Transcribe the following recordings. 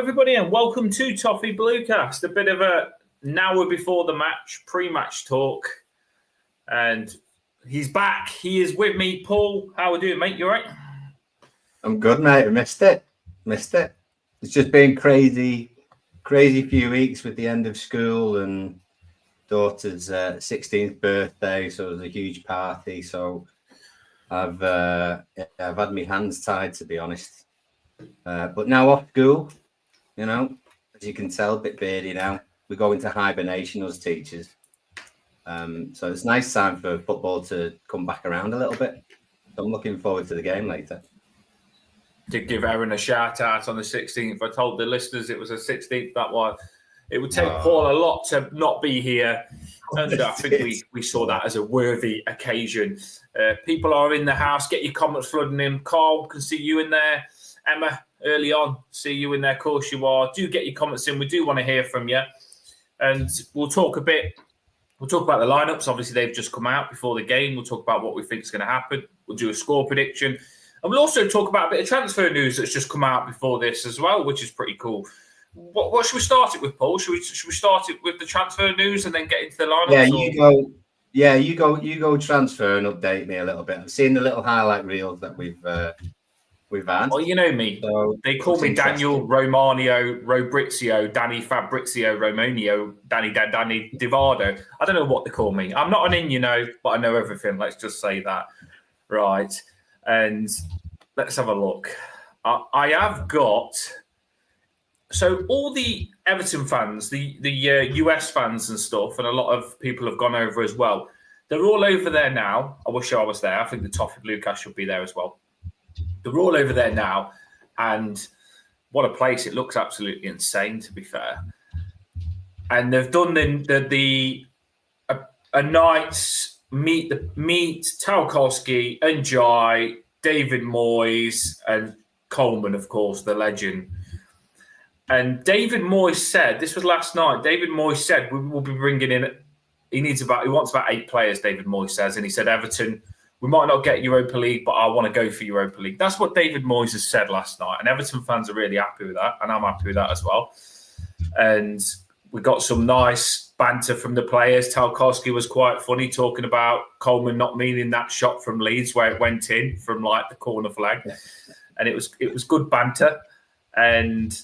everybody, and welcome to Toffee Bluecast. A bit of a hour before the match, pre-match talk. And he's back. He is with me. Paul, how are we doing, mate? You all right? I'm good, mate. I missed it. It's just been crazy few weeks with the end of school and daughter's 16th birthday. So it was a huge party. So I've had my hands tied, to be honest. But now off school, as you can tell, a bit beardy now. We go into hibernation as teachers. So it's a nice time for football to come back around a little bit. So I'm looking forward to the game later. To give Aaron a shout out on the 16th. I told the listeners it was the 16th. That was. It would take Paul a lot to not be here. And I think we saw that as a worthy occasion. People are in the house. Get your comments flooding in. Carl, can see you in there. Emma, early on, see you in there. Of course you are. Do get your comments in. We do want to hear from you. And we'll talk a bit. We'll talk about the lineups. Obviously, they've just come out before the game. We'll talk about what we think is going to happen. We'll do a score prediction. And we'll also talk about a bit of transfer news that's just come out before this as well, which is pretty cool. What should we start it with, Paul? Should we start it with the transfer news and then get into the lineups? Yeah, you go transfer and update me a little bit. I've seen the little highlight reels that we've had. Well, you know me. So they call me Daniel Romanio Robrizio, Danny Fabrizio Romanio, Danny Divardo. I don't know what they call me. I'm not an but I know everything. Let's just say that. Right. And let's have a look. I have got... So all the Everton fans, the US fans and stuff, and a lot of people have gone over as well. They're all over there now. I wish I was there. I think the Toffee Bluecast should be there as well. They're all over there now. And what a place. It looks absolutely insane, to be fair. And they've done a night's meet Tarkowski, Njai, David Moyes, and Coleman, of course, the legend. And David Moyes said, this was last night, David Moyes said, we will be bringing in, he wants about 8 players, David Moyes says. And he said, Everton, we might not get Europa League, but I want to go for Europa League. That's what David Moyes has said last night. And Everton fans are really happy with that. And I'm happy with that as well. And we got some nice banter from the players. Tarkowski was quite funny talking about Coleman not meaning that shot from Leeds where it went in from like the corner flag. And it was good banter. And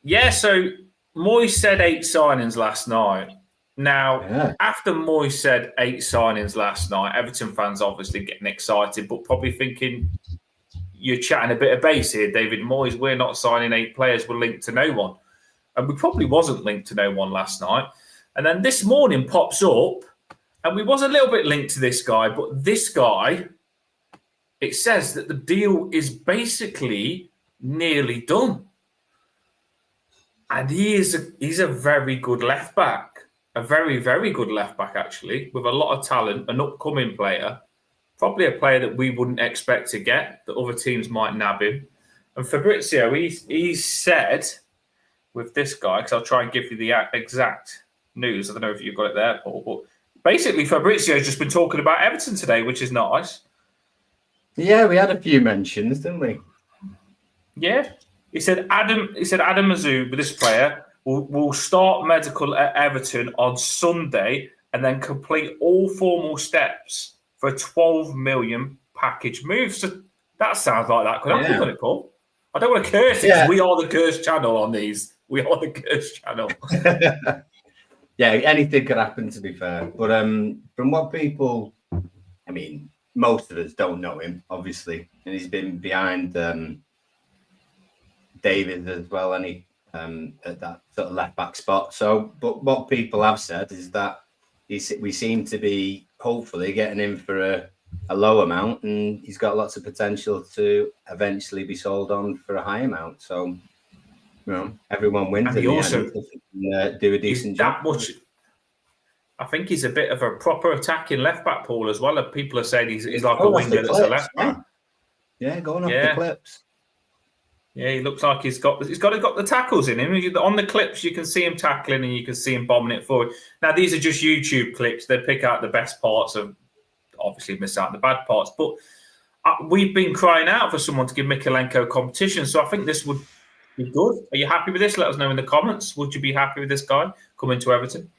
yeah, so Moyes said 8 signings last night. Now, after Moyes said 8 signings last night, Everton fans obviously getting excited, but probably thinking you're chatting a bit of base here, David Moyes. We're not signing 8 players. We're linked to no one. And we probably wasn't linked to no one last night. And then this morning pops up, and we was a little bit linked to this guy, but this guy, it says that the deal is basically nearly done. And he's a very good left back, a very, very good left back, actually, with a lot of talent, an upcoming player, probably a player that we wouldn't expect to get, that other teams might nab him. And Fabrizio, he said with this guy, because I'll try and give you the exact news. I don't know if you've got it there, Paul, but basically Fabrizio's just been talking about Everton today, which is nice. Yeah, we had a few mentions, didn't we? Yeah. He said Adam Mazou, with this player, will start medical at Everton on Sunday and then complete all formal steps for a 12 million package move. So that sounds like that could happen, doesn't it, Paul? I don't want to curse it because we are the curse channel on these. We are the curse channel. Yeah, anything could happen, to be fair. But from what people, most of us don't know him, obviously. And he's been behind... David as well, at that sort of left back spot. So, but what people have said is that we seem to be hopefully getting him for a low amount, and he's got lots of potential to eventually be sold on for a high amount. So, everyone wins. And he also do a decent job. I think he's a bit of a proper attacking left back, Paul, as well. People are saying he's like a winger that's a left back. Yeah, going off the clips. Yeah, he looks like he's got the tackles in him. On the clips, you can see him tackling and you can see him bombing it forward. Now, these are just YouTube clips. They pick out the best parts of, obviously miss out the bad parts. But we've been crying out for someone to give Mykolenko competition. So I think this would He's good. Are you happy with this? Let us know in the comments. Would you be happy with this guy coming to Everton?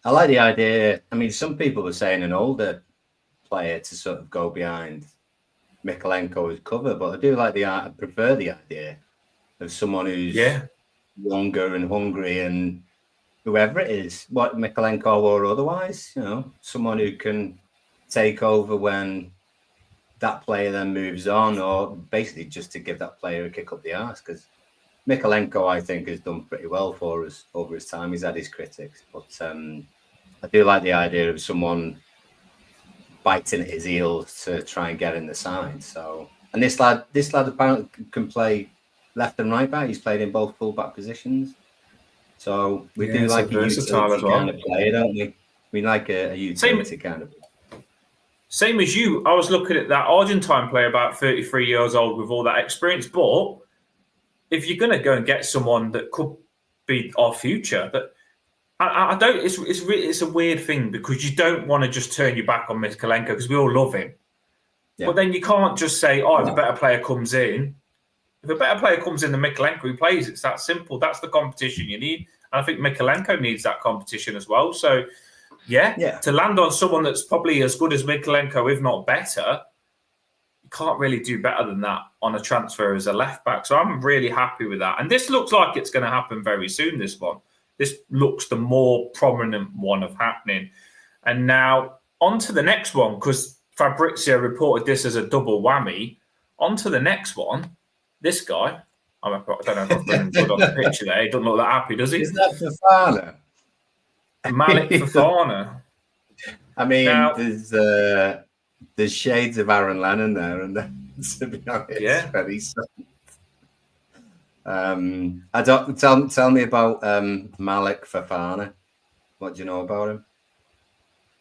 I like the idea. I mean, some people were saying an older player to sort of go behind Mikalenko as cover, but I prefer the idea of someone who's younger and hungry, and whoever it is, what Mikalenko or otherwise, someone who can take over when that player then moves on, or basically just to give that player a kick up the arse. Because Mikalenko, I think, has done pretty well for us over his time. He's had his critics, but I do like the idea of someone biting at his heels to try and get in the side. So, and this lad apparently can play left and right back. He's played in both full-back positions. So we do like a utility kind of player, don't we? We like a utility kind of. Same as you. I was looking at that Argentine player, about 33 years old, with all that experience. But if you're going to go and get someone that could be our future, that I don't. It's a weird thing, because you don't want to just turn your back on Mikalenko, because we all love him. Yeah. But then you can't just say, "Oh, if a better player comes in." If a better player comes in than Mikalenko, he plays. It's that simple. That's the competition you need. And I think Mikalenko needs that competition as well. So, to land on someone that's probably as good as Mikalenko, if not better, you can't really do better than that on a transfer as a left back. So I'm really happy with that. And this looks like it's going to happen very soon, this one. This looks the more prominent one of happening. And now on to the next one, because Fabrizio reported this as a double whammy. On to the next one. This guy, I don't know if I've put him good on the picture there. He doesn't look that happy, does he? Is that Fofana? Malik Fofana. I mean, now, there's shades of Aaron Lennon there, and to be honest, very soft. I don't tell me about Malik Fofana. What do you know about him?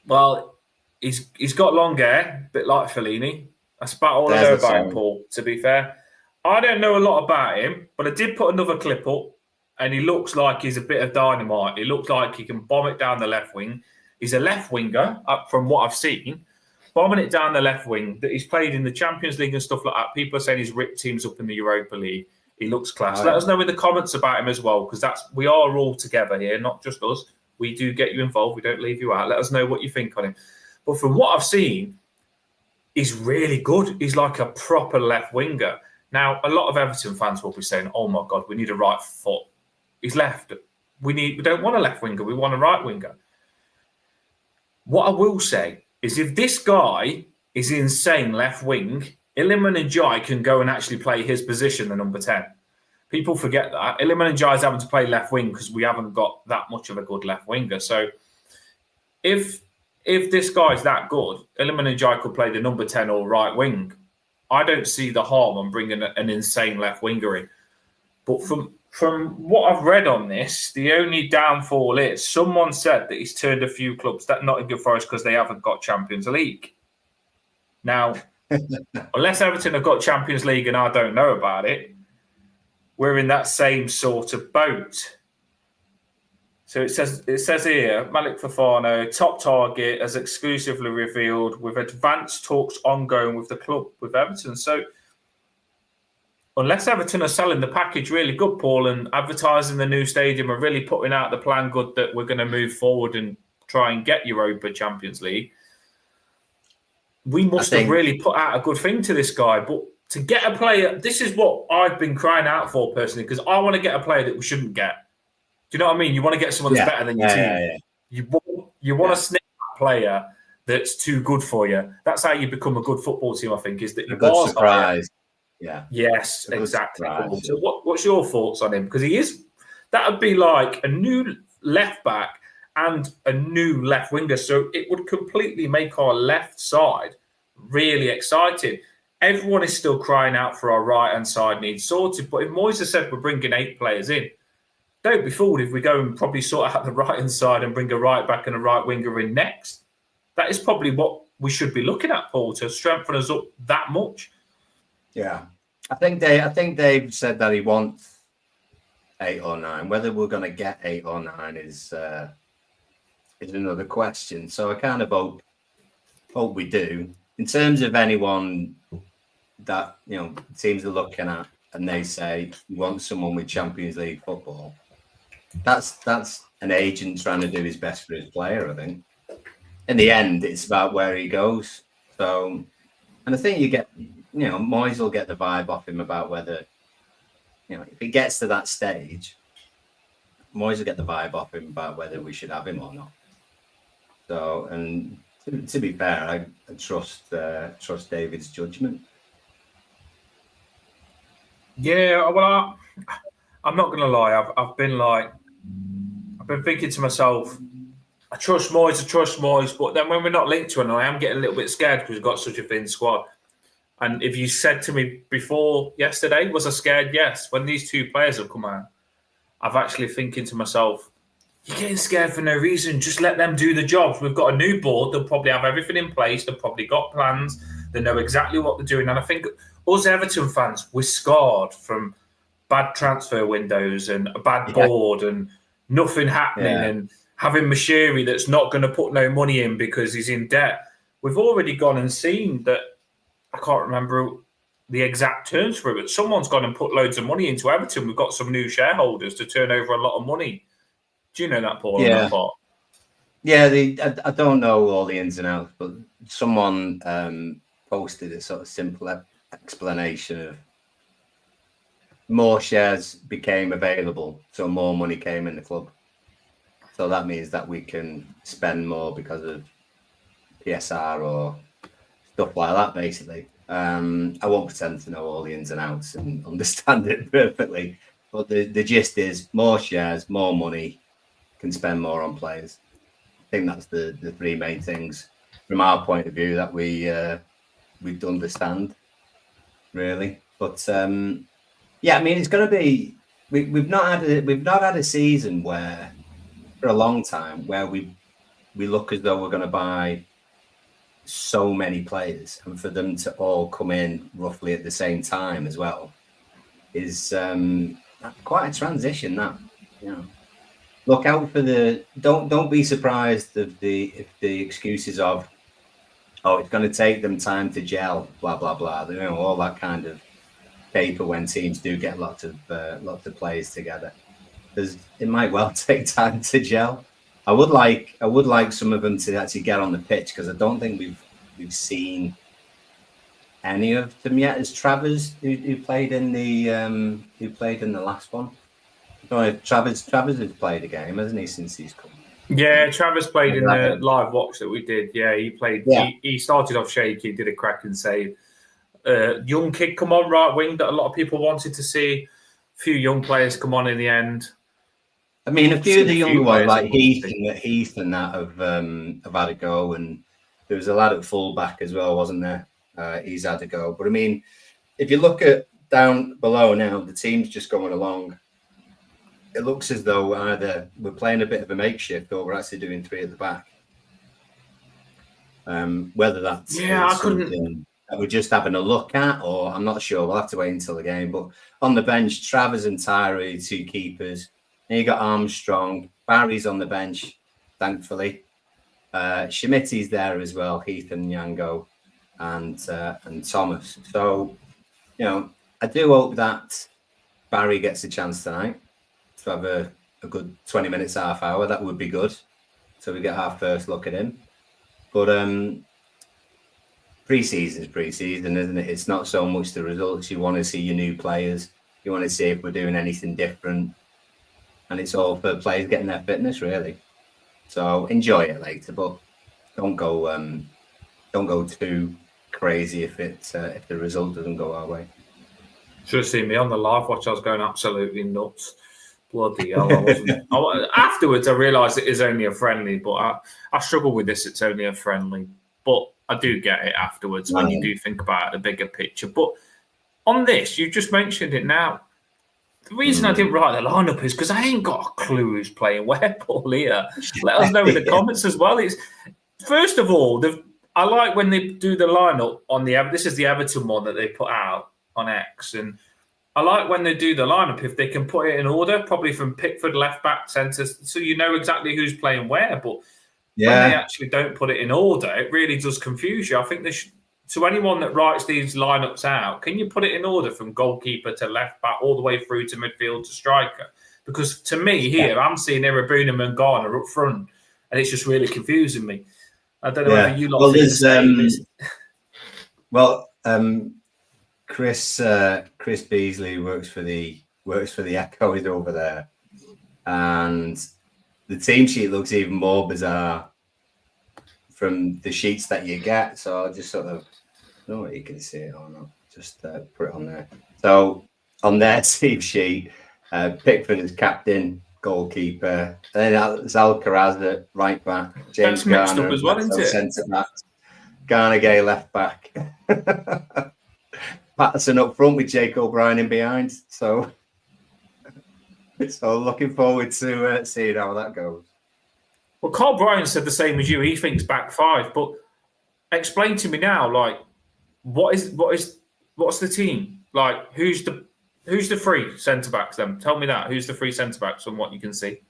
Well, he's got long hair, a bit like Fellini. That's about all I know about him, Paul. To be fair. I don't know a lot about him, but I did put another clip up, and he looks like he's a bit of dynamite. He looks like he can bomb it down the left wing. He's a left winger, from what I've seen, bombing it down the left wing. That he's played in the Champions League and stuff like that. People are saying he's ripped teams up in the Europa League. He looks class. Let us know in the comments about him as well, because we are all together here, not just us. We do get you involved. We don't leave you out. Let us know what you think on him. But from what I've seen, he's really good. He's like a proper left winger. Now, a lot of Everton fans will be saying, "Oh my God, we need a right foot. He's left. We don't want a left winger. We want a right winger." What I will say is, if this guy is insane left wing, Iliman Ndiaye can go and actually play his position, the number 10. People forget that Iliman Ndiaye is having to play left wing because we haven't got that much of a good left winger. So, if this guy's that good, Iliman Ndiaye could play the number 10 or right wing. I don't see the harm on bringing an insane left winger in. But from what I've read on this, the only downfall is someone said that he's turned a few clubs that Nottingham Forest because they haven't got Champions League. Now, unless Everton have got Champions League and I don't know about it, we're in that same sort of boat. So it says here, Malik Fofana, top target, as exclusively revealed, with advanced talks ongoing with the club, with Everton. So unless Everton are selling the package really good, Paul, and advertising the new stadium and really putting out the plan good that we're going to move forward and try and get Europa Champions League, we must have really put out a good thing to this guy. But to get a player, this is what I've been crying out for personally, because I want to get a player that we shouldn't get. Do you know what I mean? You want to get someone that's better than your team. You want to snip that player that's too good for you. That's how you become a good football team, I think, is that you good surprise. Yeah. Yes, exactly. So what's your thoughts on him? Because that would be like a new left back and a new left winger. So it would completely make our left side really exciting. Everyone is still crying out for our right-hand side needs sorted. But if Moyes has said we're bringing 8 players in, don't be fooled if we go and probably sort out the right-hand side and bring a right back and a right winger in next. That is probably what we should be looking at, Paul, to strengthen us up that much. Yeah. I think Dave said that he wants 8 or 9. Whether we're going to get 8 or 9 is another question. So I kind of hope we do. In terms of anyone that teams are looking at, and they say you want someone with Champions League football, that's an agent trying to do his best for his player, I think. In the end, it's about where he goes. So, and I think you get, Moyes will get the vibe off him about whether, if it gets to that stage, Moyes will get the vibe off him about whether we should have him or not. So, and to be fair, I trust David's judgment. Yeah, well, I'm not going to lie. I've been thinking to myself, I trust Moyes, but then when we're not linked to him, I am getting a little bit scared because we've got such a thin squad. And if you said to me before yesterday, was I scared? Yes. When these two players have come out, I've actually thinking to myself, you're getting scared for no reason. Just let them do the jobs. We've got a new board. They'll probably have everything in place. They've probably got plans. They know exactly what they're doing. And I think us Everton fans, we're scarred from bad transfer windows and a bad board and nothing happening and having Mashiri that's not going to put no money in because he's in debt. We've already gone and seen that. I can't remember the exact terms for it, but someone's gone and put loads of money into Everton. We've got some new shareholders to turn over a lot of money. Do you know that, Paul? Yeah. I don't know all the ins and outs, but someone posted a sort of simple explanation of more shares became available, so more money came in the club. So that means that we can spend more because of PSR or stuff like that, basically. I won't pretend to know all the ins and outs and understand it perfectly, but the gist is more shares, more money, can spend more on players. I think that's the three main things from our point of view that we'd understand, really. But I mean, it's going to be. We've not had a season where, for a long time, where we look as though we're going to buy so many players, and for them to all come in roughly at the same time as well is quite a transition. That look out for don't be surprised if the excuses of it's going to take them time to gel, blah blah blah, all that kind of paper when teams do get lots of players together, because it might well take time to gel. I would like some of them to actually get on the pitch, because I don't think we've seen any of them yet. As Travers, who played in the last one. No, Travers has played a game, hasn't he, since he's come? Yeah, Travers played in the live watch that we did. Yeah, he played. Yeah. He started off shaky, did a cracking save. Young kid come on right wing that a lot of people wanted to see. A few young players come on in the end. I mean, a few of the younger ones, like Heath and that, have had a go, and there was a lad at fullback as well, wasn't there? He's had a go. But I mean, if you look at down below now, the team's just going along. It looks as though either we're playing a bit of a makeshift or we're actually doing three at the back. Whether that's something that we're just having a look at, or I'm not sure. We'll have to wait until the game. But on the bench, Travers and Tyree, two keepers. Then you got Armstrong. Barry's on the bench, thankfully. Schmitty's there as well, Heath and Yango, and Thomas. So, I do hope that Barry gets a chance tonight to have a good 20 minutes, half hour. That would be good. So we get our first look at him. But pre-season is pre-season, isn't it? It's not so much the results. You want to see your new players. You want to see if we're doing anything different. And it's all for players getting their fitness, really. So enjoy it later, but don't go too crazy if the result doesn't go our way. Should have seen me on the live watch. I was going absolutely nuts. Bloody hell! I wasn't. Afterwards, I realised it is only a friendly, but I struggle with this. It's only a friendly, but I do get it afterwards when you do think about the bigger picture. But on this, you just mentioned it now. The reason I didn't write the lineup is because I ain't got a clue who's playing where, Paul. Here, let us know in the comments as well. It's first of all, I like when they do the lineup on the. This is the Everton one that they put out on X, and I like when they do the lineup if they can put it in order, probably from Pickford, left back, centre, so you know exactly who's playing where. But when they actually don't put it in order, it really does confuse you. I think they should to anyone that writes these lineups out, can you put it in order from goalkeeper to left back all the way through to midfield to striker? Because to me here, I'm seeing Irabunam and Garner up front, and it's just really confusing me. I don't know whether you lot think the same. Chris Beasley works for the Echoes over there, and the team sheet looks even more bizarre from the sheets that you get. So I'll just sort of I don't know what you can see it or not. Just put it on there. So on their team sheet, Pickford is captain, goalkeeper. Then it's Alcaraz at right back. James Garner up as well, isn't it? Centre back. Garner Gay left back. Patterson up front with Jake O'Brien in behind. So looking forward to seeing how that goes. Well, Carl Bryan said the same as you. He thinks back five, but explain to me now, like, what's the team? Like, who's the three centre backs then? Tell me that. Who's the three centre backs from what you can see?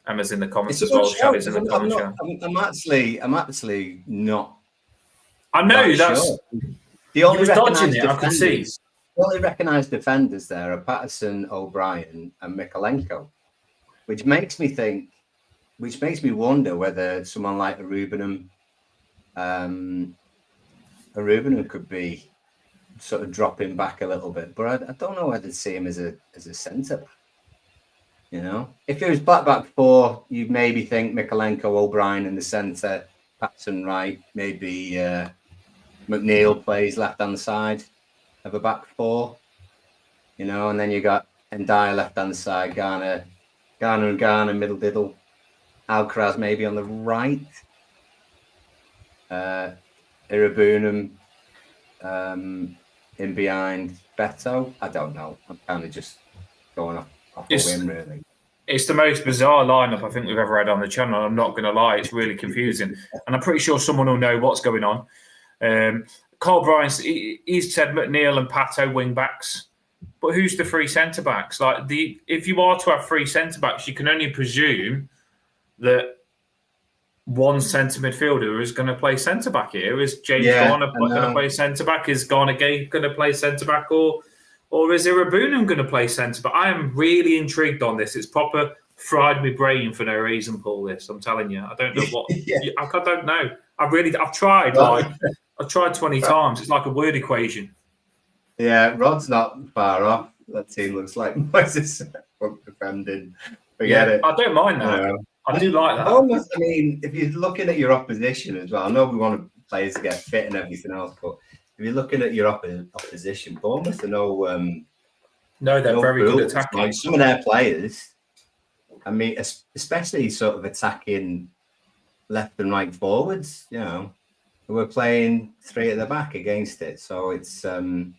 Emma's in the comments as well. Shaddy's in the comments. I'm actually not. I know that's. Sure. The only dodging it. I can see. The only recognised defenders there are Patterson, O'Brien, and Mikolenko, which makes me wonder whether someone like Irabunam could be sort of dropping back a little bit, but I don't know whether to see him as a centre. You know, if it was back four, you'd maybe think Mikolenko, O'Brien in the centre, Patterson right, maybe McNeil plays left hand side of a back four. You know, and then you got Ndiaye left hand side, Garner, middle diddle, Alcaraz maybe on the right, Irabunam in behind Beto. I don't know. I'm kind of just going off a whim, really. It's the most bizarre lineup I think we've ever had on the channel. I'm not going to lie, it's really confusing, and I'm pretty sure someone will know what's going on. Carl Bryan, he's said McNeil and Pato wing backs, but who's the three centre backs? Like if you are to have three centre backs, you can only presume that one centre midfielder is going to play centre back here. Is James Garner going to play centre back? Is Garner Gay going to play centre back, or is Irabunam going to play centre back? I am really intrigued on this. It's proper fried my brain for no reason, Paul. This, I'm telling you, I don't know what. I don't know. I've tried. I've tried 20 times. It's like a word equation. Yeah, Rod's not far off. That team looks like Moses defending. Forget it. I don't mind that. I do like that. Almost, I mean, if you're looking at your opposition as well, I know we want players to get fit and everything else, but if you're looking at your opposition, Bournemouth are they're very good at attacking. Like some of their players, I mean, especially sort of attacking left and right forwards, you know, we're playing three at the back against it. So it's it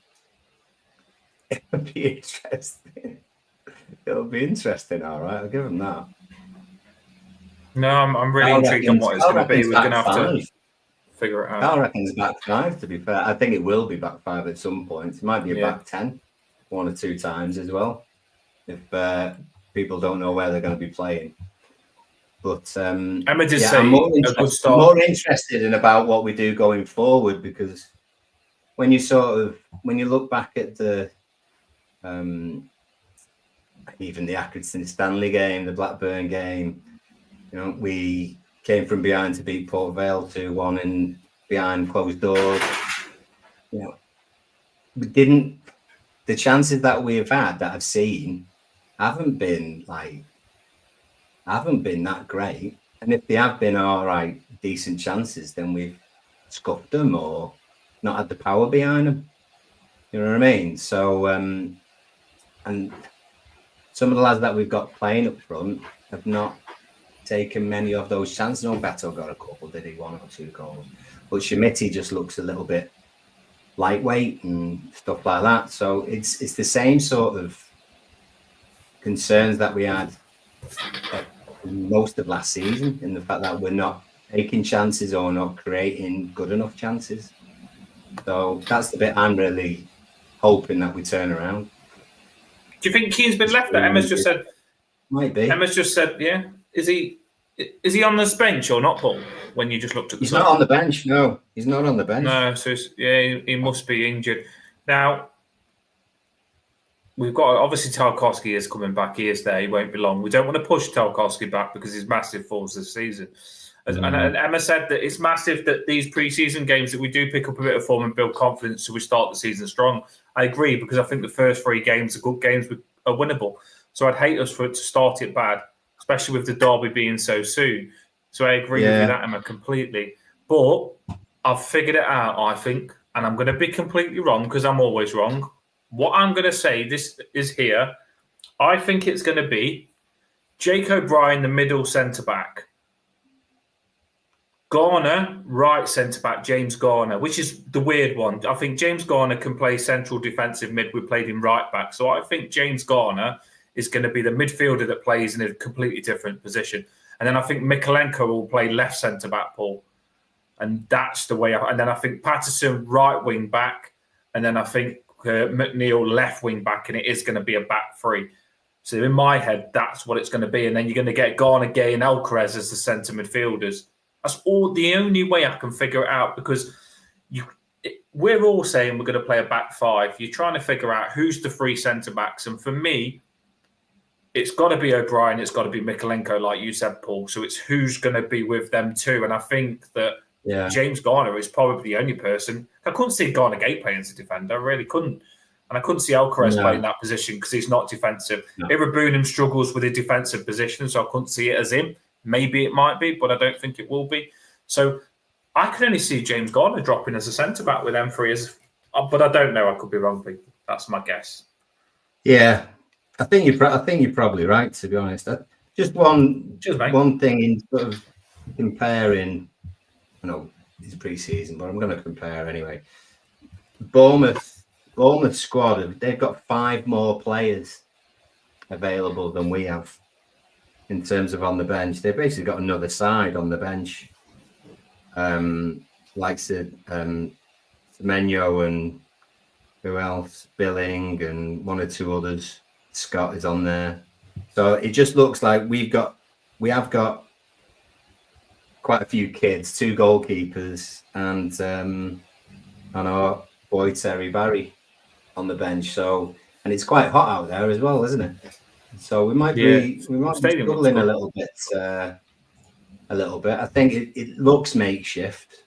would be interesting. It'll be interesting, all right. I'll give them that. No, I'm really intrigued on what it's going to be. We're going to have to figure it out. I reckon it's back five, to be fair. I think it will be back five at some point. It might be a back 10 one or two times as well, if people don't know where they're going to be playing. But Emma did say I'm more interested in about what we do going forward, because when you look back at the even the Accrington Stanley game, the Blackburn game, you know, we came from behind to beat Port Vale 2-1 and behind closed doors. You know, the chances that we've had that I've seen haven't been that great. And if they have been all right, decent chances, then we've scuffed them or not had the power behind them. You know what I mean? So, and some of the lads that we've got playing up front have not taken many of those chances. No, Beto got a couple, did he? 1 or 2 goals. But Shimiti just looks a little bit lightweight and stuff like that. So it's the same sort of concerns that we had most of last season, in the fact that we're not taking chances or not creating good enough chances. So that's the bit I'm really hoping that we turn around. Do you think Keane's been left there? Emma's just said might be. Emma's just said, yeah. Is he Is he on the bench or not, Paul? When you just looked at the He's not on the bench. No, he's not on the bench. No, so he must be injured. Now, we've got, obviously, Tarkowski is coming back. He is there. He won't be long. We don't want to push Tarkowski back because he's massive for us this season. And Emma said that it's massive that these pre-season games that we do pick up a bit of form and build confidence so we start the season strong. I agree, because I think the first 3 games are good games, are winnable. So I'd hate us for it to start it bad, especially with the derby being so soon. So I agree with you that, Emma, completely. But I've figured it out, I think, and I'm going to be completely wrong because I'm always wrong. What I'm going to say, this is here, I think it's going to be Jake O'Brien, the middle centre-back. Garner, right centre-back, James Garner, which is the weird one. I think James Garner can play central defensive mid. We played him right-back. So I think James Garner is going to be the midfielder that plays in a completely different position. And then I think Mikalenko will play left centre-back, Paul. And that's the way. And then I think Patterson, right wing-back. And then I think McNeil, left wing-back. And it is going to be a back 3. So in my head, that's what it's going to be. And then you're going to get Garner, Gay and Alcaraz as the centre midfielders. That's all the only way I can figure it out, because we're all saying we're going to play a back 5. You're trying to figure out who's the 3 centre-backs. And for me, it's got to be O'Brien. It's got to be Mikalenko, like you said, Paul. So it's who's going to be with them too. And I think that James Garner is probably the only person. I couldn't see Garner Gate playing as a defender. I really couldn't. And I couldn't see Alcaraz playing that position because he's not defensive. Irabunum struggles with a defensive position, so I couldn't see it as him. Maybe it might be, but I don't think it will be. So I can only see James Garner dropping as a centre-back with them 3 as, but I don't know. I could be wrong, people. That's my guess. Yeah, I think you're probably right, to be honest. Just one thing in sort of comparing, it's pre-season, but I'm going to compare anyway. Bournemouth squad, they've got 5 more players available than we have in terms of on the bench. They've basically got another side on the bench. Like Semenyo and who else? Billing and 1 or 2 others. Scott is on there. So it just looks like we have got quite a few kids, 2 goalkeepers, and our boy Terry Barry on the bench. So, and it's quite hot out there as well, isn't it? So we might be struggling a little bit. I think it looks makeshift,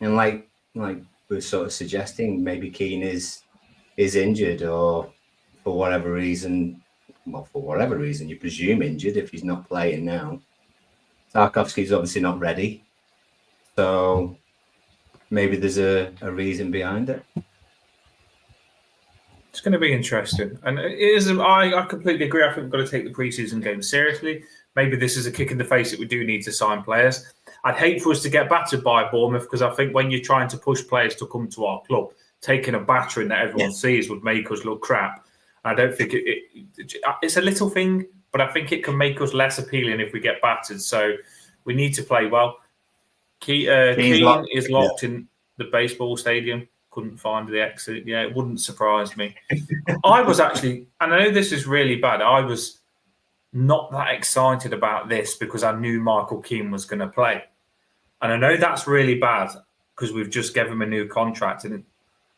and like we're sort of suggesting, maybe Keane is injured, or for whatever reason. Well, for whatever reason, you presume injured if he's not playing now. Tarkowski's obviously not ready, so maybe there's a reason behind it. It's going to be interesting. And it is. I completely agree. I think we've got to take the preseason game seriously. Maybe this is a kick in the face that we do need to sign players. I'd hate for us to get battered by Bournemouth, because I think when you're trying to push players to come to our club, taking a battering that everyone sees would make us look crap. I don't think it's a little thing, but I think it can make us less appealing if we get battered. So we need to play well. Keane is locked in the baseball stadium. Couldn't find the exit. Yeah, it wouldn't surprise me. I was actually, and I know this is really bad, I was not that excited about this because I knew Michael Keane was going to play. And I know that's really bad because we've just given him a new contract, and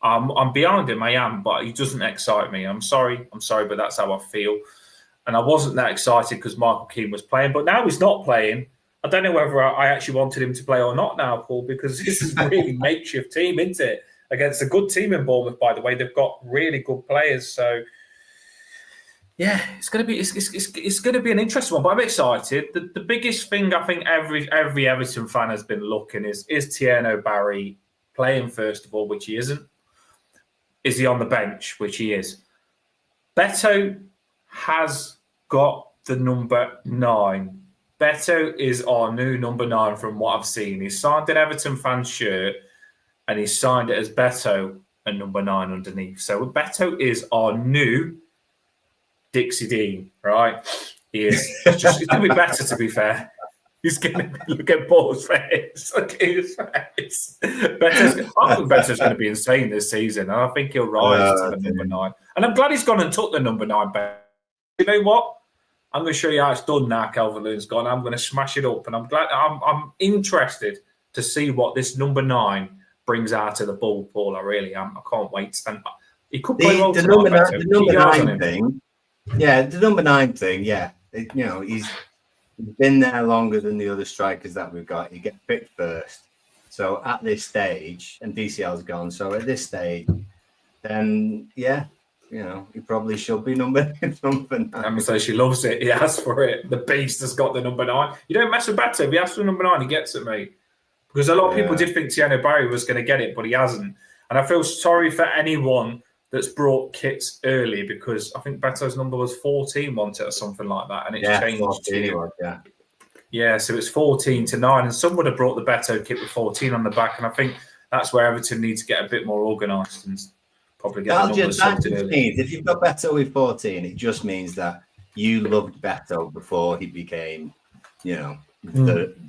I'm behind him, I am, but he doesn't excite me. I'm sorry, but that's how I feel. And I wasn't that excited because Michael Keane was playing, but now he's not playing. I don't know whether I actually wanted him to play or not now, Paul, because this is a really makeshift team, isn't it? Against a good team in Bournemouth, by the way. They've got really good players. So, yeah, it's going to be an interesting one, but I'm excited. The biggest thing I think every Everton fan has been looking is Tierno Barry playing, first of all, which he isn't? Is he on the bench, which he is? Beto has got the number 9. Beto is our new number 9 from what I've seen. He's signed an Everton fan shirt, and he's signed it as Beto and number 9 underneath. So Beto is our new Dixie Dean, right? He is. It's going to be better, to be fair. He's going to look at Paul's face. Look at his face. I think Beto's going to be insane this season, and I think he'll rise to the number 9. And I'm glad he's gone and took the number 9 back. You know what? I'm going to show you how it's done now. Calvert-Lewin's gone. I'm going to smash it up, and I'm glad. I'm interested to see what this number 9 brings out of the ball, Paul. I really am. I can't wait. And he could play well the tonight, number 9 thing. Yeah, the number 9 thing. Yeah, he's been there longer than the other strikers that we've got. He gets picked first. So at this stage, and DCL's gone. So at this stage, then yeah. He probably should be number 9. Emma says she loves it. He asked for it. The beast has got the number 9. You don't mess with Beto. If he asks for number 9, he gets it, mate. Because a lot of people did think Tiano Barry was going to get it, but he hasn't. And I feel sorry for anyone that's brought kits early, because I think Beto's number was 14, wasn't it, or something like that, and it's changed. 14, yeah, so it's 14 to 9, and some would have brought the Beto kit with 14 on the back, and I think that's where Everton needs to get a bit more organised and probably get the numbers sorted early. If you've got Beto with 14, it just means that you loved Beto before he became, the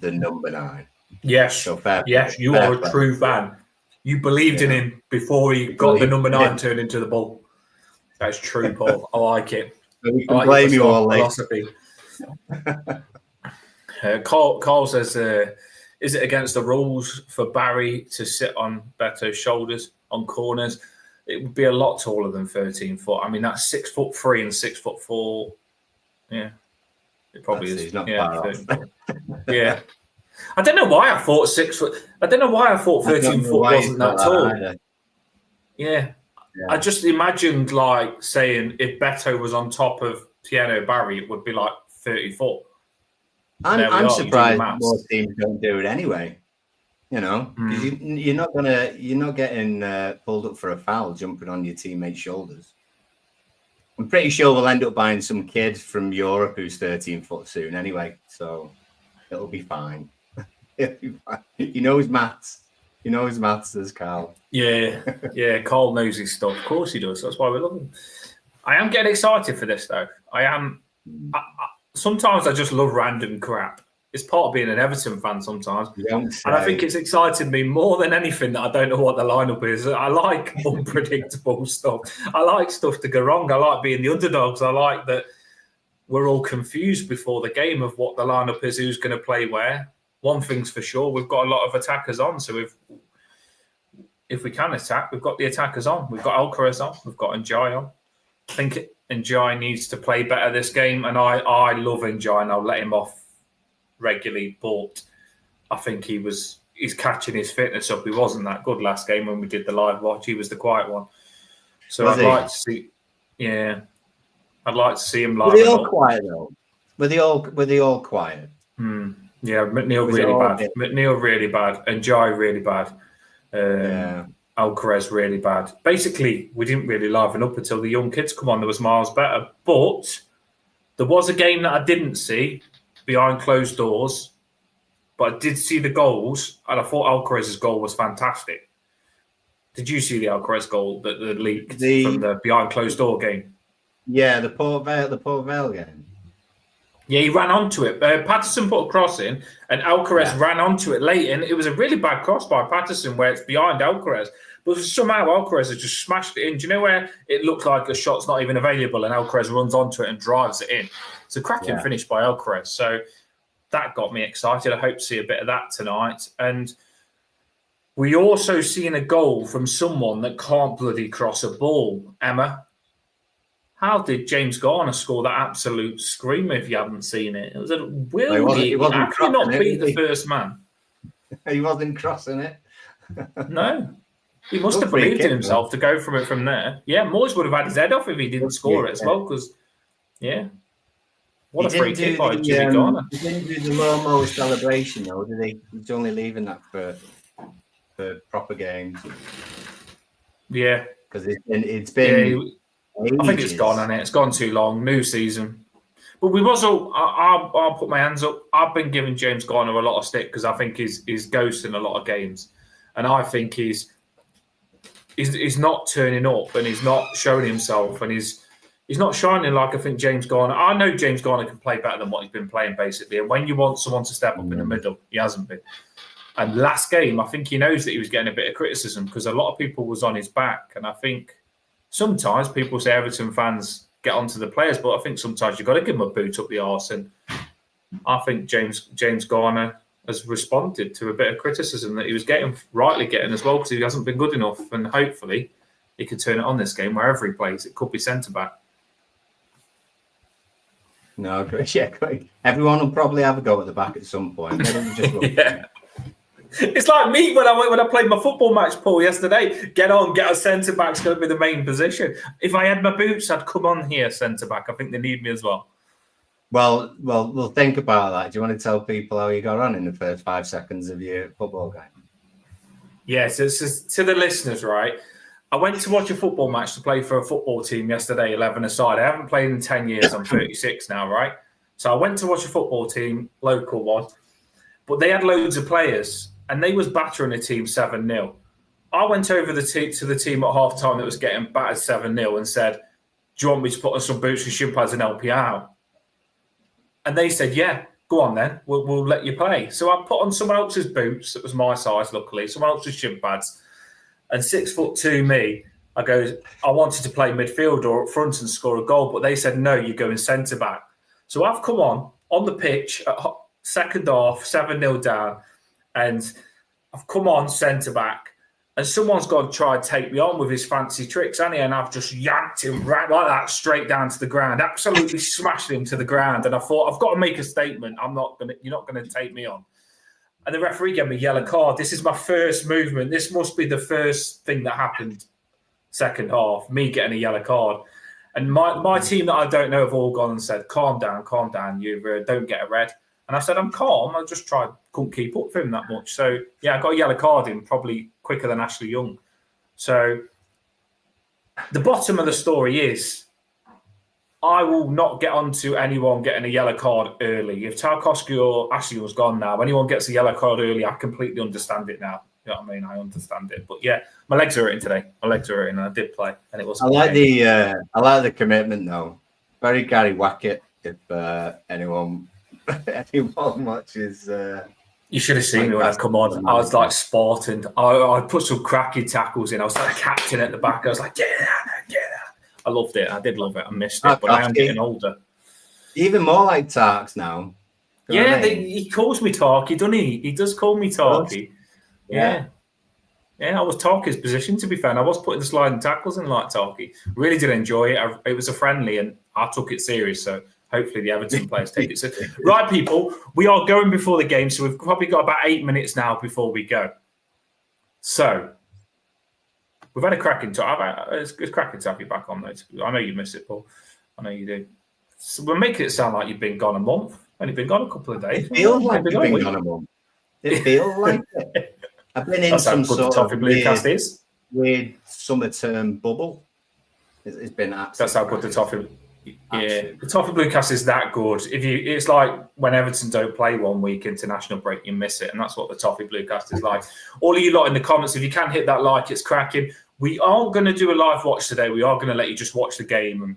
number 9. Yes, so fair. Yes, you are a true fan. You believed in him before he got the number 9 turned into the ball. That's true, Paul. I like it. So we can blame you all philosophy. Carl says, is it against the rules for Barry to sit on Beto's shoulders on corners? It would be a lot taller than 13 foot. I mean, that's 6'3" and 6'4". Yeah, it probably is. He's not far off. Yeah. I don't know why I thought 6 foot. I don't know why I thought 13 foot wasn't that tall. Yeah. I just imagined saying if Beto was on top of Tiano Barry, it would be like 30 foot. I'm surprised most teams don't do it anyway. You're not getting pulled up for a foul jumping on your teammate's shoulders. I'm pretty sure we'll end up buying some kid from Europe who's 13 foot soon anyway, so it'll be fine. He knows maths. He knows maths, as Carl. Yeah, Carl knows his stuff. Of course he does. That's why we love him. I am getting excited for this, though. I am. Sometimes I just love random crap. It's part of being an Everton fan sometimes. And I think it's excited me more than anything that I don't know what the lineup is. I like unpredictable stuff. I like stuff to go wrong. I like being the underdogs. I like that we're all confused before the game of what the lineup is, who's going to play where. One thing's for sure, we've got a lot of attackers on. So if we can attack, we've got the attackers on. We've got Alcaraz on. We've got Njai on. I think Njai needs to play better this game. And I love Njai, and I'll let him off regularly, but I think he's catching his fitness up. He wasn't that good last game when we did the live watch. He was the quiet one. So I'd like to see him live. Were they all quiet though? Were they all quiet? Yeah, McNeil really bad. McNeil really bad, and Jai really bad. Alcaraz really bad. Basically, we didn't really liven up until the young kids come on. There was miles better, but there was a game that I didn't see behind closed doors, but I did see the goals, and I thought Alcaraz's goal was fantastic. Did you see the Alcaraz goal that leaked from the behind closed door game? Yeah, the Port Vale game. Yeah, he ran onto it. Patterson put a cross in, and Alcaraz ran onto it late. And it was a really bad cross by Patterson where it's behind Alcaraz. But somehow Alcaraz has just smashed it in. Do you know where it looked like a shot's not even available and Alcaraz runs onto it and drives it in? It's a cracking finish by Alcaraz. So that got me excited. I hope to see a bit of that tonight. And we also seen a goal from someone that can't bloody cross a ball. Emma, how did James Garner score that absolute screamer if you haven't seen it? It was a he wasn't how can he not beat the first man? He wasn't crossing it. No. He must have believed in himself to go from it from there. Yeah, Moyes would have had his head off if he didn't score it as well, because, what a free kick by Jimmy Garner. He didn't do the Momo celebration, though, did he? He's only leaving that for proper games. Yeah. Because it's been I think it's gone, hasn't it? It's gone too long. New season. But we was all. I'll put my hands up. I've been giving James Garner a lot of stick because I think he's ghosting a lot of games, and I think he's not turning up and he's not showing himself and he's not shining like I think James Garner. I know James Garner can play better than what he's been playing basically. And when you want someone to step up in the middle, he hasn't been. And last game, I think he knows that he was getting a bit of criticism because a lot of people was on his back, and I think. Sometimes people say Everton fans get onto the players. But I think sometimes you've got to give them a boot up the arse. And I think James Garner has responded to a bit of criticism that he was rightly getting as well, because he hasn't been good enough. And hopefully he could turn it on this game wherever he plays. It could be centre-back. No, yeah, great. Everyone will probably have a go at the back at some point. Yeah. It's like me when I played my football match, Paul, yesterday. Get a centre back's going to be the main position. If I had my boots, I'd come on here centre back. I think they need me as well. Well, we'll think about that. Do you want to tell people how you got on in the first 5 seconds of your football game? Yes, to the listeners, right? I went to watch a football match to play for a football team yesterday, 11-a-side. I haven't played in 10 years. I'm 36 now, right? So I went to watch a football team, local one, but they had loads of players, and they was battering a team 7-0. I went over to the team at half time that was getting battered 7-0 and said, do you want me to put on some boots and shin pads and help you out? And they said, yeah, go on then. We'll let you play. So I put on someone else's boots that was my size, luckily, someone else's shin pads. And 6'2" me, I wanted to play midfield or up front and score a goal, but they said, no, you're going centre back. So I've come on the pitch at second half, 7-0 down, and I've come on centre back. And someone's got to try and take me on with his fancy tricks, hasn't he? And I've just yanked him right like that straight down to the ground, absolutely smashed him to the ground. And I thought, I've got to make a statement. You're not going to take me on. And the referee gave me a yellow card. This is my first movement. This must be the first thing that happened second half, me getting a yellow card. And my team that I don't know have all gone and said, calm down, you don't get a red. And I said, I'm calm. I just couldn't keep up with him that much. So, yeah, I got a yellow card in probably quicker than Ashley Young. So the bottom of the story is I will not get onto anyone getting a yellow card early. If Tarkowski or Ashley was gone now, anyone gets a yellow card early, I completely understand it now. You know what I mean? I understand it. But, yeah, my legs are hurting today. My legs are hurting, and I did play, and it was. I like the commitment, though. Very Gary Wackett, if anyone watches. You should have seen me when I come on. I was like Spartan. I put some cracking tackles in. I was like captain at the back. I was like, get out. I loved it. I did love it. I missed it, but I am getting older. Even more like Tarks now. Yeah, he calls me Tarky, doesn't he? He does call me Tarky. Yeah, I was Tarky's position, to be fair. And I was putting the sliding tackles in like Tarky. Really did enjoy it. It was a friendly, and I took it serious. So hopefully the Everton players take it serious. Right, people, we are going before the game, so we've probably got about 8 minutes now before we go. So we've had a cracking talk. It's cracking to have you back on, though. I know you miss it, Paul. I know you do. So we're making it sound like you've been gone a month. Only been gone a couple of days. It feels like you've been gone a month. It feels like it. I've been in some sort of weird summer term bubble. It's been absolutely. That's how good the Toffee. Yeah, the Toffee Blue Cast is that good. It's like when Everton don't play 1 week international break, you miss it, and that's what the Toffee Blue Cast is like. All of you lot in the comments, if you can hit that like, it's cracking. We aren't going to do a live watch today. We are going to let you just watch the game, and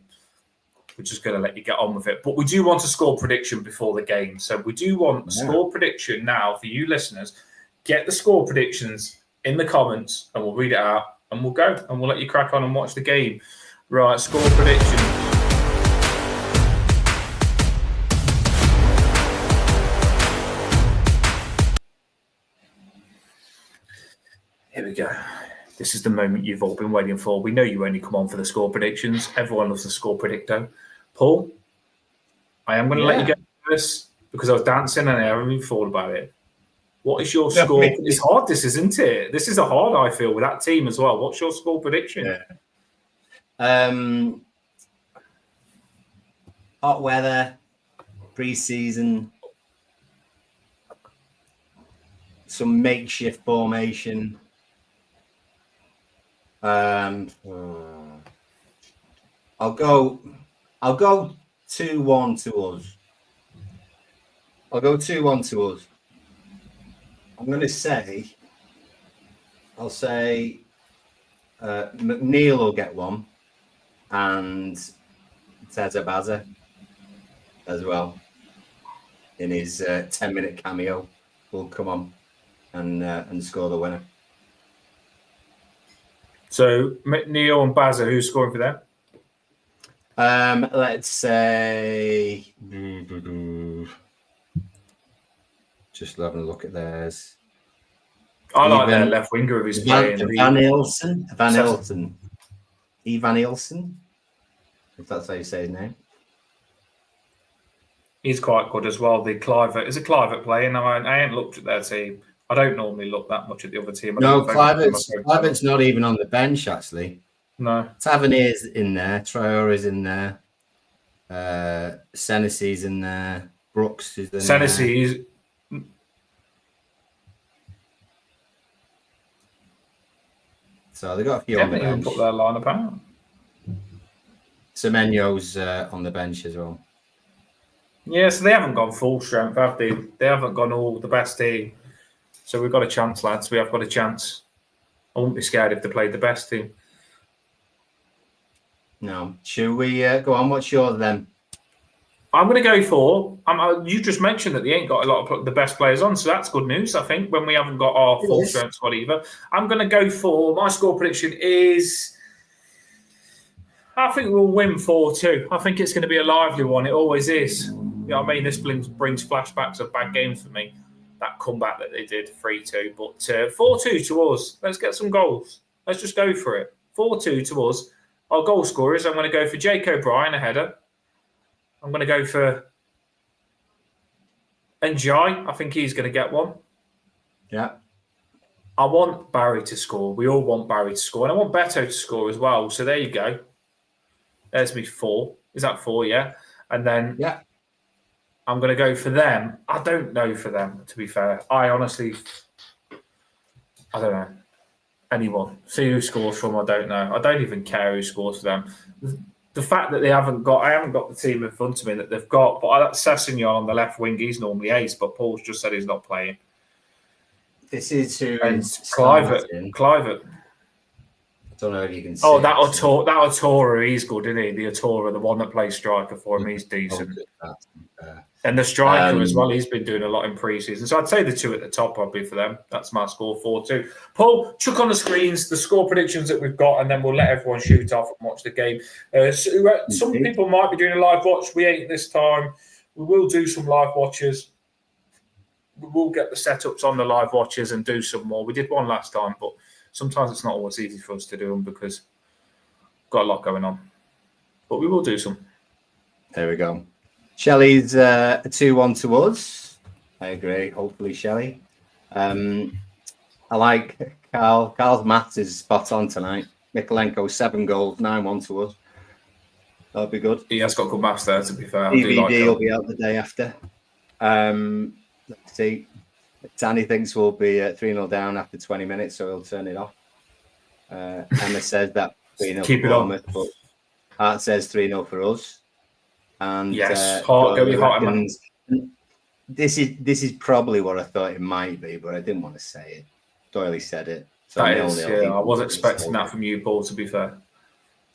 we're just going to let you get on with it. But we do want a score prediction before the game, so we do want a score prediction now for you listeners. Get the score predictions in the comments, and we'll read it out, and we'll go, and we'll let you crack on and watch the game. Right, score prediction. Here we go. This is the moment you've all been waiting for. We know you only come on for the score predictions. Everyone loves the score predictor. Paul, I am going to let you go first because I was dancing and I haven't even thought about it. What is your score? It's hard, this, isn't it? This is a hard, I feel, with that team as well. What's your score prediction? Hot weather, pre-season, some makeshift formation. I'll go 2-1 to us. I'm going to say, I'll say McNeil will get one, and Teza Baza as well in his 10-minute cameo will come on and score the winner. So McNeil and Baza, who's scoring for them? Let's say just having a look at theirs. I like their left winger of his playing. Van Ilsen. Evan Ilsen, if that's how you say his name. He's quite good as well. The Clivert is a Clivert player. No, I ain't looked at their team. I don't normally look that much at the other team. No, Clivert's not even on the bench actually. No, Tavernier's in there. Traore's in there. Senessy's in there. Brooks is in Senessy's. So they got a few on the bench. Put their lineup out. Semenyo's on the bench as well. Yeah, so they haven't gone full strength, have they? They haven't gone all the best team. So we've got a chance, lads. We have got a chance. I wouldn't be scared if they played the best team. No. Should we go on? What's yours then? I'm going to go for. You just mentioned that they ain't got a lot of the best players on, so that's good news, I think, when we haven't got our full strength squad either. I'm going to go for. My score prediction is. I think we'll win 4-2. I think it's going to be a lively one. It always is. You know what I mean? This brings flashbacks of bad games for me. That comeback that they did, 3-2. But 4-2 to us. Let's get some goals. Let's just go for it. 4-2 to us. Our goal scorers, I'm going to go for Jake O'Brien, a header. I'm going to go for Njai. I think he's going to get one. Yeah. I want Barry to score. We all want Barry to score. And I want Beto to score as well. So there you go. There's me 4. Is that 4? Yeah. And then I'm going to go for them. I don't know for them, to be fair. I honestly, I don't know. Anyone. See who scores for them, I don't know. I don't even care who scores for them. The fact that I haven't got the team in front of me that they've got, but that Sessegnon on the left wing, he's normally ace, but Paul's just said he's not playing. This is who Clivert. I don't know if you can see. Oh, that Otora, he's good, isn't he? The Otora, the one that plays striker for him, he's decent. And the striker as well, he's been doing a lot in pre-season. So I'd say the two at the top probably for them. That's my score, 4-2. Paul, chuck on the screens the score predictions that we've got, and then we'll let everyone shoot off and watch the game. Some people might be doing a live watch. We ain't this time. We will do some live watches. We will get the setups on the live watches and do some more. We did one last time, but sometimes it's not always easy for us to do them because we've got a lot going on. But we will do some. There we go. Shelley's a 2-1 to us. I agree. Hopefully, Shelley. I like Carl. Carl's maths is spot on tonight. Mikolenko, 7 goals, 9-1 to us. That'll be good. He has got good maths there, to be fair. DVD will be out the day after. Let's see. Danny thinks we'll be 3-0 down after 20 minutes, so he'll turn it off. Emma says that 3-0 Keep it on. but Hart says 3-0 for us. And yes, Hart, go with Hart. This is probably what I thought it might be, but I didn't want to say it. Doyley said it. So that is, yeah. I was expecting that from you, Paul, to be fair.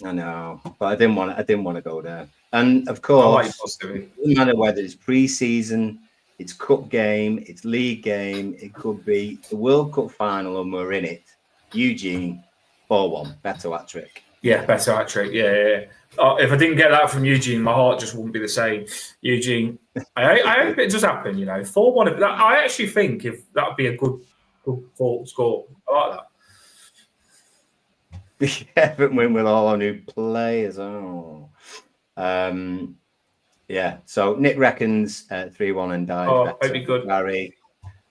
I know, but I didn't want to go there. And of course, it doesn't matter whether it's pre-season, it's cup game, it's league game, it could be the World Cup final and we're in it. Eugene, 4-1, Beto hat-trick. Yeah, Beto hat-trick, yeah. If I didn't get that from Eugene, my heart just wouldn't be the same. Eugene, I hope it does happen, 4-1. I actually think if that would be a good score. I like that. Everton win with all our new players. Yeah. So Nick reckons 3-1 and died. Oh, hope be good. Barry,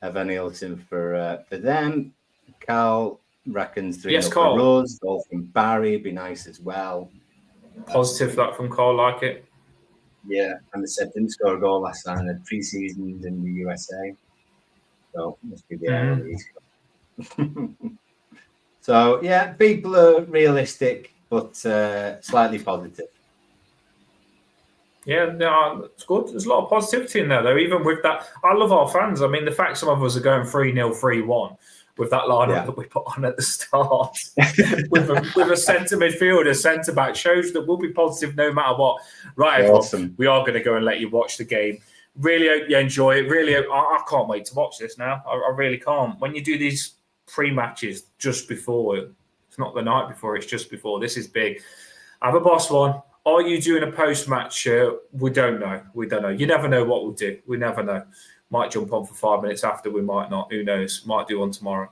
Van Ilsen for them. Carl reckons 3-0 Carl. for us. Goal from Barry be nice as well. Positive that from Carl, like it. Yeah, and they said didn't score a goal last time in the pre-season in the USA. So must be the So yeah, people are realistic but slightly positive. Yeah, no, it's good. There's a lot of positivity in there, though. Even with that, I love our fans. I mean, the fact some of us are going 3-0, 3-1 with that lineup that we put on at the start, with a centre midfielder, centre back, shows that we'll be positive no matter what. Right, awesome. We are going to go and let you watch the game. Really hope you enjoy it. Really, I can't wait to watch this now. I really can't. When you do these pre-matches just before, it's not the night before, it's just before. This is big. Have a boss one. Are you doing a post-match? We don't know. We don't know. You never know what we'll do. We never know. Might jump on for 5 minutes after. We might not. Who knows? Might do one tomorrow.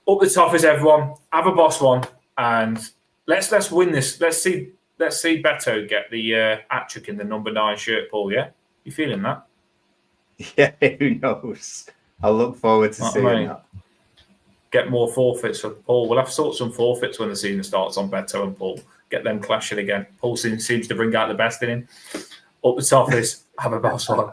Up the top is everyone. Have a boss one, and let's win this. Let's see Beto get the hat-trick in the number 9 shirt, Paul. Yeah, you feeling that? Yeah, who knows? I look forward to seeing that. Get more forfeits for Paul. We'll have to sort some forfeits when the season starts on Beto and Paul. Get them clashing again. Paul seems to bring out the best in him. Up the top is have a boss one.